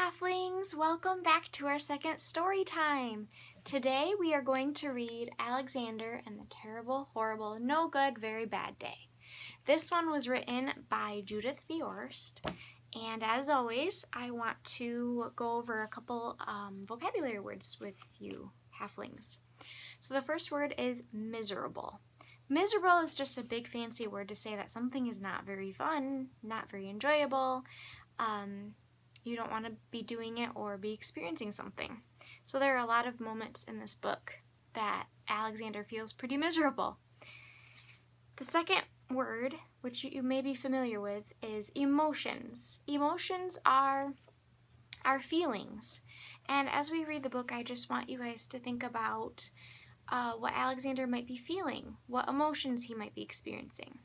halflings! Welcome back to our second story time. Today we are going to read Alexander and the Terrible, Horrible, No Good, Very Bad Day. This one was written by Judith Viorst, and as always, I want to go over a couple vocabulary words with you halflings. So the first word is miserable. Miserable is just a big fancy word to say that something is not very fun, not very enjoyable. You don't want to be doing it or be experiencing something. So there are a lot of moments in this book that Alexander feels pretty miserable. The second word, which you may be familiar with, is emotions. Emotions are our feelings. And as we read the book, I just want you guys to think about what Alexander might be feeling, what emotions he might be experiencing.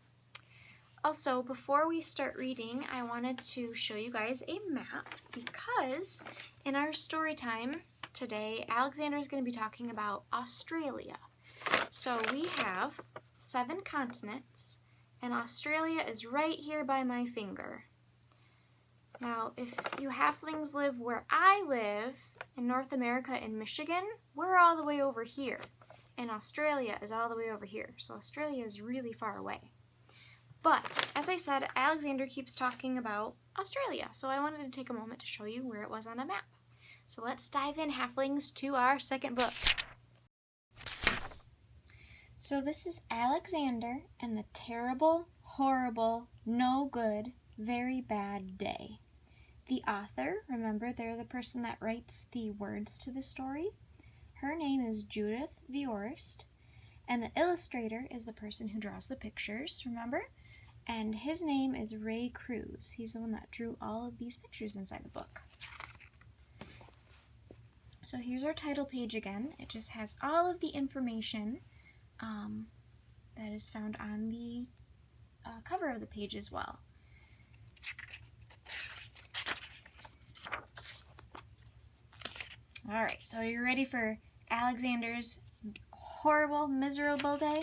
Also, before we start reading, I wanted to show you guys a map because in our story time today, Alexander is going to be talking about Australia. So we have 7 continents, and Australia is right here by my finger. Now, if you halflings live where I live, in North America in Michigan, we're all the way over here, and Australia is all the way over here. So Australia is really far away. But, as I said, Alexander keeps talking about Australia, so I wanted to take a moment to show you where it was on a map. So let's dive in, halflings, to our second book. So this is Alexander and the Terrible, Horrible, No Good, Very Bad Day. The author, remember, they're the person that writes the words to the story. Her name is Judith Viorst, and the illustrator is the person who draws the pictures, remember? And his name is Ray Cruz. He's the one that drew all of these pictures inside the book. So here's our title page again. It just has all of the information that is found on the cover of the page as well. Alright, so are you ready for Alexander's horrible, miserable day?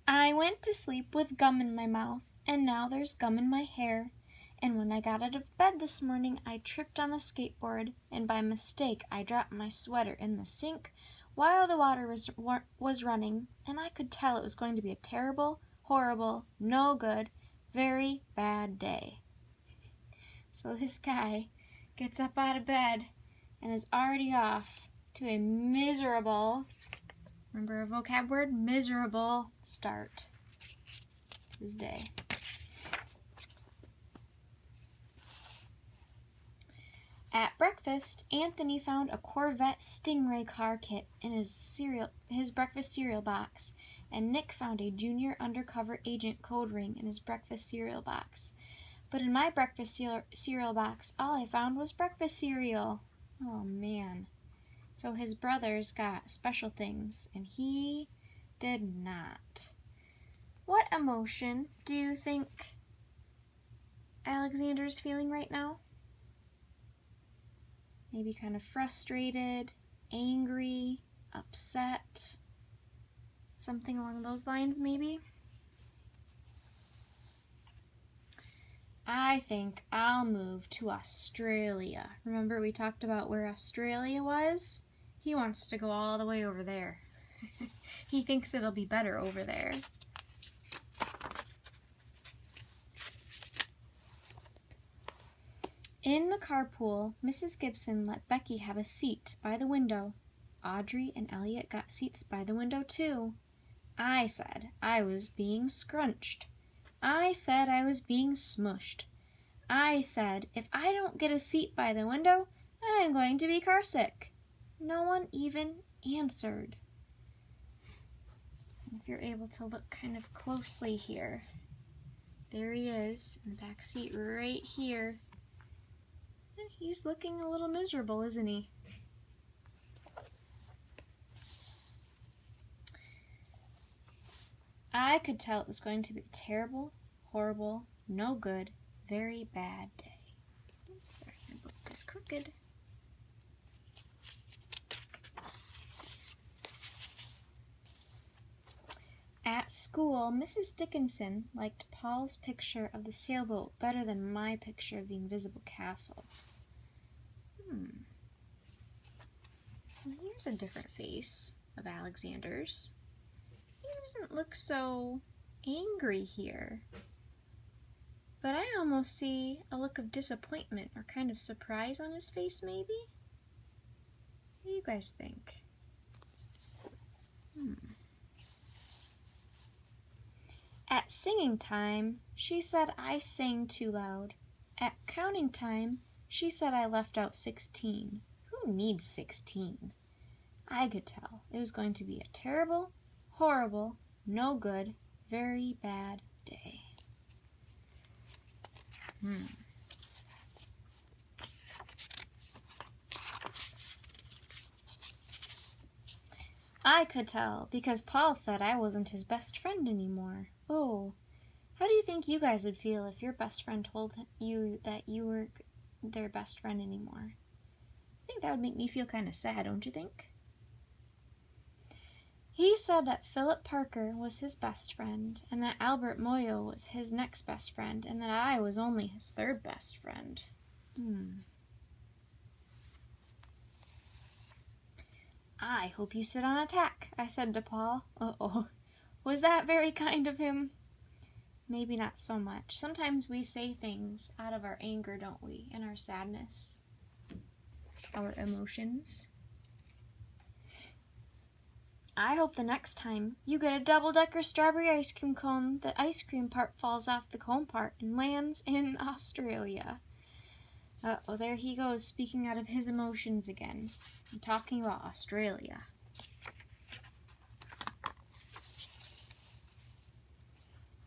I went to sleep with gum in my mouth, and now there's gum in my hair. And when I got out of bed this morning, I tripped on the skateboard, and by mistake I dropped my sweater in the sink while the water was running, and I could tell it was going to be a terrible, horrible, no good, very bad day. So this guy gets up out of bed and is already off to a miserable, remember a vocab word? Miserable start to his day. At breakfast, Anthony found a Corvette Stingray car kit in his breakfast cereal box, and Nick found a junior undercover agent code ring in his breakfast cereal box. But in my breakfast cereal box, all I found was breakfast cereal. Oh man. So his brothers got special things, and he did not. What emotion do you think Alexander's feeling right now? Maybe kind of frustrated, angry, upset, something along those lines maybe? I think I'll move to Australia. Remember we talked about where Australia was? He wants to go all the way over there. He thinks it'll be better over there. In the carpool, Mrs. Gibson let Becky have a seat by the window. Audrey and Elliot got seats by the window too. I said I was being scrunched. I said I was being smushed. I said, if I don't get a seat by the window, I'm going to be carsick. No one even answered. And if you're able to look kind of closely here, there he is in the back seat right here. And he's looking a little miserable, isn't he? I could tell it was going to be a terrible, horrible, no good, very bad day. Oops, sorry, my book is crooked. At school, Mrs. Dickinson liked Paul's picture of the sailboat better than my picture of the invisible castle? Well, here's a different face of Alexander's. He doesn't look so angry here. But I almost see a look of disappointment or kind of surprise on his face, maybe? What do you guys think? At singing time, she said I sang too loud. At counting time, she said I left out 16. Who needs 16? I could tell it was going to be a terrible, horrible, no good, very bad day. I could tell because Paul said I wasn't his best friend anymore. Oh, how do you think you guys would feel if your best friend told you that you were their best friend anymore? I think that would make me feel kind of sad, don't you think? He said that Philip Parker was his best friend, and that Albert Moyo was his next best friend, and that I was only his third best friend. I hope you sit on a tack, I said to Paul. Uh-oh. Was that very kind of him? Maybe not so much. Sometimes we say things out of our anger, don't we? And our sadness. Our emotions. I hope the next time you get a double-decker strawberry ice cream cone, the ice cream part falls off the cone part and lands in Australia. Uh-oh, there he goes, speaking out of his emotions again. I'm talking about Australia.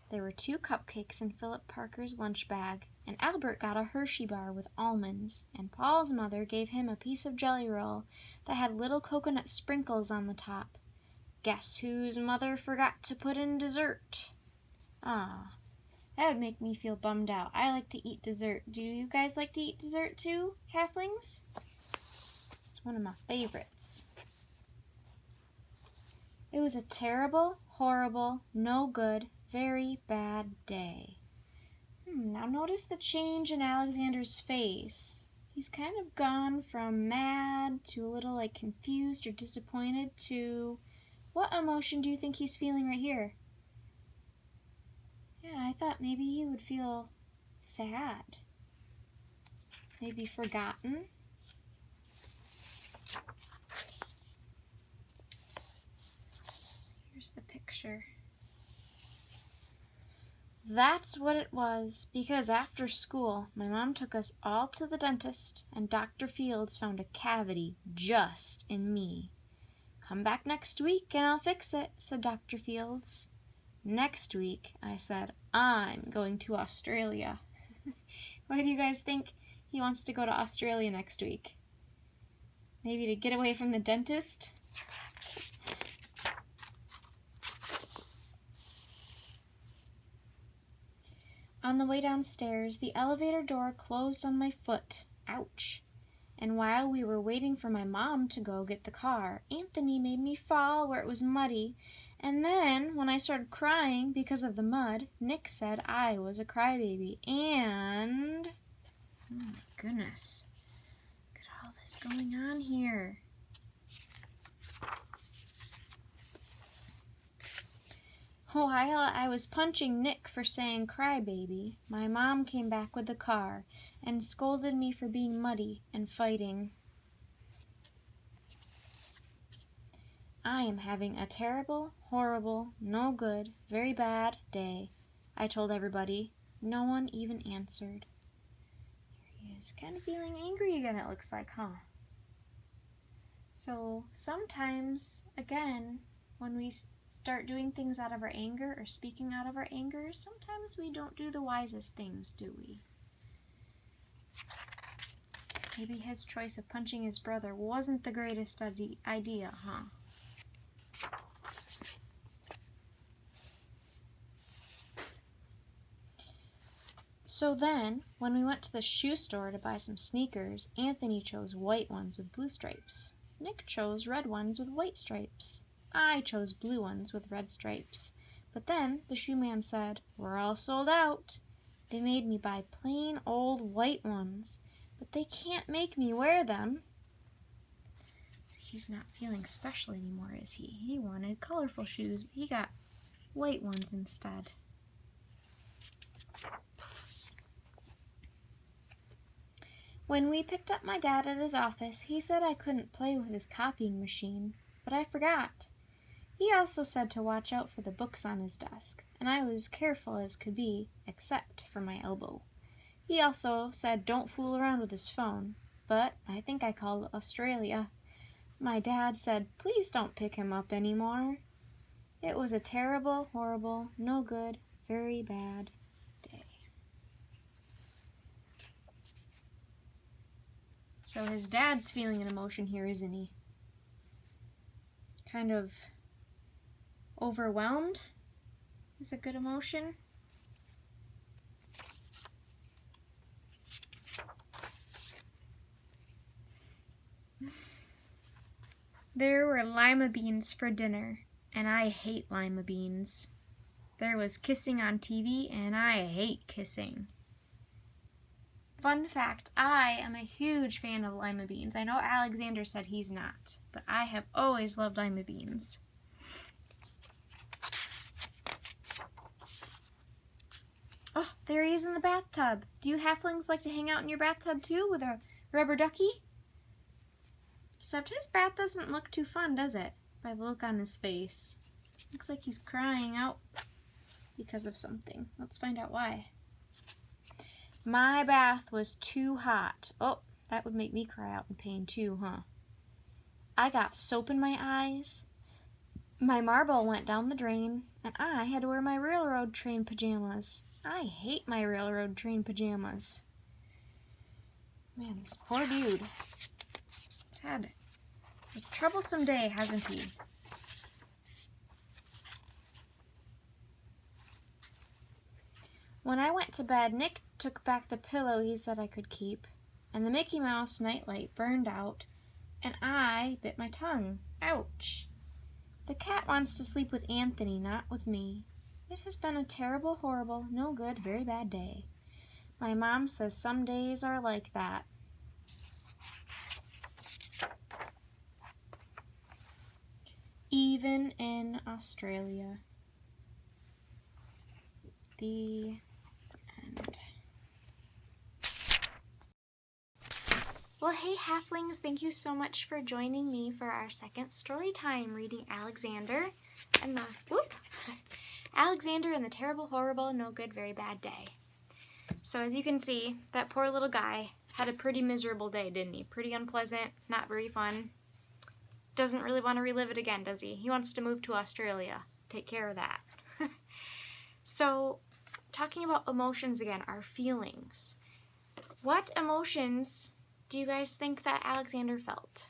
There were 2 cupcakes in Philip Parker's lunch bag, and Albert got a Hershey bar with almonds, and Paul's mother gave him a piece of jelly roll that had little coconut sprinkles on the top. Guess whose mother forgot to put in dessert? Ah, that would make me feel bummed out. I like to eat dessert. Do you guys like to eat dessert too, halflings? It's one of my favorites. It was a terrible, horrible, no good, very bad day. Now notice the change in Alexander's face. He's kind of gone from mad to a little like confused or disappointed to... What emotion do you think he's feeling right here? Yeah, I thought maybe he would feel sad. Maybe forgotten. Here's the picture. That's what it was, because after school, my mom took us all to the dentist, and Dr. Fields found a cavity just in me. Come back next week and I'll fix it, said Dr. Fields. Next week, I said, I'm going to Australia. Why do you guys think he wants to go to Australia next week? Maybe to get away from the dentist? On the way downstairs, the elevator door closed on my foot. Ouch. And while we were waiting for my mom to go get the car, Anthony made me fall where it was muddy. And then, when I started crying because of the mud, Nick said I was a crybaby. And... oh my goodness. Look at all this going on here. While I was punching Nick for saying crybaby, my mom came back with the car and scolded me for being muddy and fighting. I am having a terrible, horrible, no good, very bad day, I told everybody. No one even answered. Here he is, kind of feeling angry again, it looks like, huh? So sometimes, again, when we start doing things out of our anger or speaking out of our anger, sometimes we don't do the wisest things, do we? Maybe his choice of punching his brother wasn't the greatest idea, huh? So then, when we went to the shoe store to buy some sneakers, Anthony chose white ones with blue stripes. Nick chose red ones with white stripes. I chose blue ones with red stripes. But then the shoe man said, "We're all sold out. They made me buy plain old white ones, but they can't make me wear them." So he's not feeling special anymore, is he? He wanted colorful shoes, but he got white ones instead. When we picked up my dad at his office, he said I couldn't play with his copying machine, but I forgot. He also said to watch out for the books on his desk, and I was careful as could be, except for my elbow. He also said don't fool around with his phone, but I think I called Australia. My dad said please don't pick him up anymore. It was a terrible, horrible, no good, very bad day. So his dad's feeling an emotion here, isn't he? Kind of overwhelmed is a good emotion. There were lima beans for dinner, and I hate lima beans. There was kissing on TV, and I hate kissing. Fun fact, I am a huge fan of lima beans. I know Alexander said he's not, but I have always loved lima beans. Oh, there he is in the bathtub. Do you halflings like to hang out in your bathtub too with a rubber ducky? Except his bath doesn't look too fun, does it? By the look on his face. Looks like he's crying out because of something. Let's find out why. My bath was too hot. Oh, that would make me cry out in pain too, huh? I got soap in my eyes. My marble went down the drain, and I had to wear my railroad train pajamas. I hate my railroad train pajamas. Man, this poor dude. He's had a troublesome day, hasn't he? When I went to bed, Nick took back the pillow he said I could keep, and the Mickey Mouse nightlight burned out, and I bit my tongue. Ouch! The cat wants to sleep with Anthony, not with me. It has been a terrible, horrible, no good, very bad day. My mom says some days are like that. Even in Australia. The end. Well, hey halflings, thank you so much for joining me for our second story time reading Alexander and the Alexander and the Terrible, Horrible, No Good, Very Bad Day. So as you can see, that poor little guy had a pretty miserable day, didn't he? Pretty unpleasant, not very fun. Doesn't really want to relive it again, does he? He wants to move to Australia. Take care of that. So, talking about emotions again, our feelings. What emotions do you guys think that Alexander felt?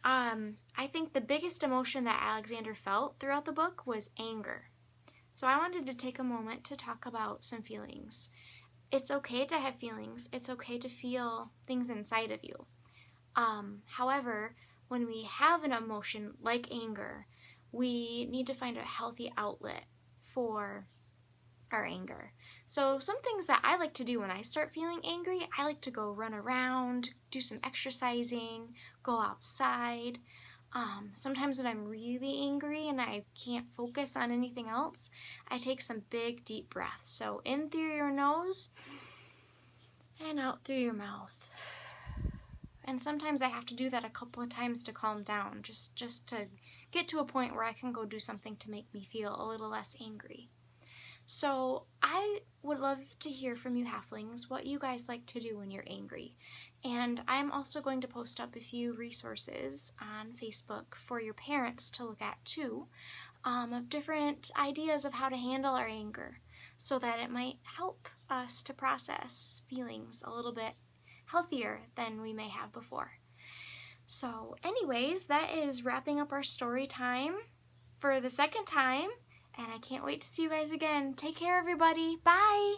I think the biggest emotion that Alexander felt throughout the book was anger. So I wanted to take a moment to talk about some feelings. It's okay to have feelings. It's okay to feel things inside of you. However, when we have an emotion like anger, we need to find a healthy outlet for our anger. So some things that I like to do when I start feeling angry, I like to go run around, do some exercising, go outside. Sometimes when I'm really angry and I can't focus on anything else, I take some big deep breaths. So in through your nose and out through your mouth. And sometimes I have to do that a couple of times to calm down, just to get to a point where I can go do something to make me feel a little less angry. So I would love to hear from you halflings what you guys like to do when you're angry. And I'm also going to post up a few resources on Facebook for your parents to look at too, of different ideas of how to handle our anger so that it might help us to process feelings a little bit healthier than we may have before. So anyways, that is wrapping up our story time for the second time, and I can't wait to see you guys again. Take care, everybody. Bye!